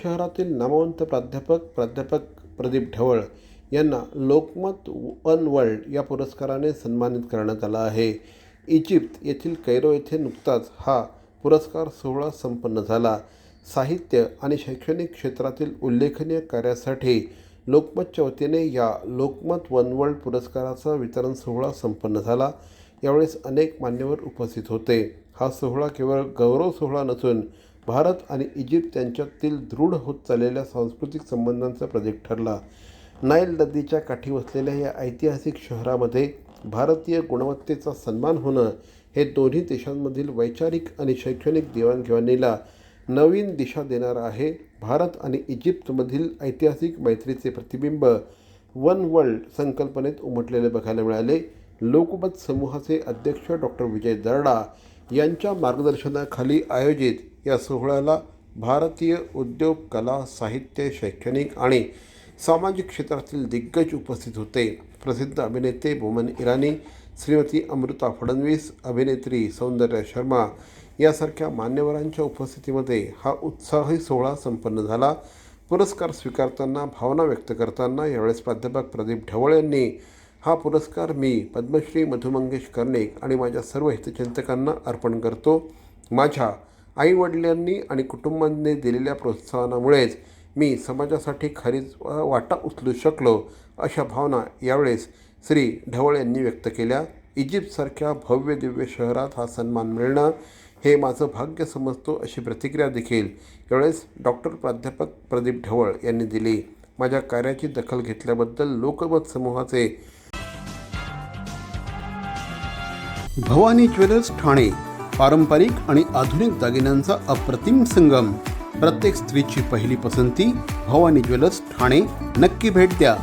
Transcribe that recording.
शहरातील नामवंत प्राध्यापक प्रदीप ढवळ यांना लोकमत वन वर्ल्ड या पुरस्काराने सन्मानित करण्यात आला आहे. इजिप्त येथील कैरो येथे नुकताच हा पुरस्कार सोहळा संपन्न झाला. साहित्य आणि शैक्षणिक क्षेत्रातील उल्लेखनीय कार्यासाठी लोकमतच्या वतीने या लोकमत वन वर्ल्ड पुरस्काराचा वितरण सोहळा संपन्न झाला. यावेळेस अनेक मान्यवर उपस्थित होते. हा सोहळा केवळ गौरव सोहळा नसून भारत आणि इजिप्त यांच्यातील दृढ होत चाललेल्या सांस्कृतिक संबंधांचा प्रतीक ठरला. नाईल नदीच्या काठी वसलेल्या या ऐतिहासिक शहरामध्ये भारतीय गुणवत्तेचा सन्मान होणं हे दोन्ही देशांमधील वैचारिक आणि शैक्षणिक देवाणघेवाणीला नवीन दिशा देणार आहे. भारत आणि इजिप्तमधील ऐतिहासिक मैत्रीचे प्रतिबिंब वन वर्ल्ड संकल्पनेत उमटलेले बघायला मिळाले. लोकमत समूहाचे अध्यक्ष डॉक्टर विजय दर्डा यांच्या मार्गदर्शनाखाली आयोजित या सोहळ्याला भारतीय उद्योग, कला, साहित्य, शैक्षणिक आणि सामाजिक क्षेत्रातील दिग्गज उपस्थित होते. प्रसिद्ध अभिनेते बोमन इराणी, श्रीमती अमृता फडणवीस, अभिनेत्री सौंदर्या शर्मा यासारख्या मान्यवरांच्या उपस्थितीमध्ये हा उत्साही सोहळा संपन्न झाला. पुरस्कार स्वीकारताना भावना व्यक्त करताना यावेळेस प्राध्यापक प्रदीप ढवळ यांनी हा पुरस्कार मी पद्मश्री मधु मंगेश कर्णिक आणि माझ्या सर्व हितचिंतकांना अर्पण करतो. माझ्या आईवडिलांनी आणि कुटुंबांनी दिलेल्या प्रोत्साहनामुळेच मी समाजासाठी खरीच वाटा उचलू शकलो, अशा भावना यावेळेस श्री ढवळ यांनी व्यक्त केल्या. इजिप्तसारख्या भव्य दिव्य शहरात हा सन्मान मिळणं हे माझं भाग्य समजतो, अशी प्रतिक्रिया देखील यावेळेस डॉक्टर प्राध्यापक प्रदीप ढवळ यांनी दिली. माझ्या कार्याची दखल घेतल्याबद्दल लोकमत समूहाचे भवानी ज्वेलर्स ठाणे पारंपरिक आणि आधुनिक दागिन्यांचा अप्रतिम संगम. प्रत्येक स्त्रीची पहिली पसंती भवानी ज्वेलर्स ठाणे. नक्की भेट द्या.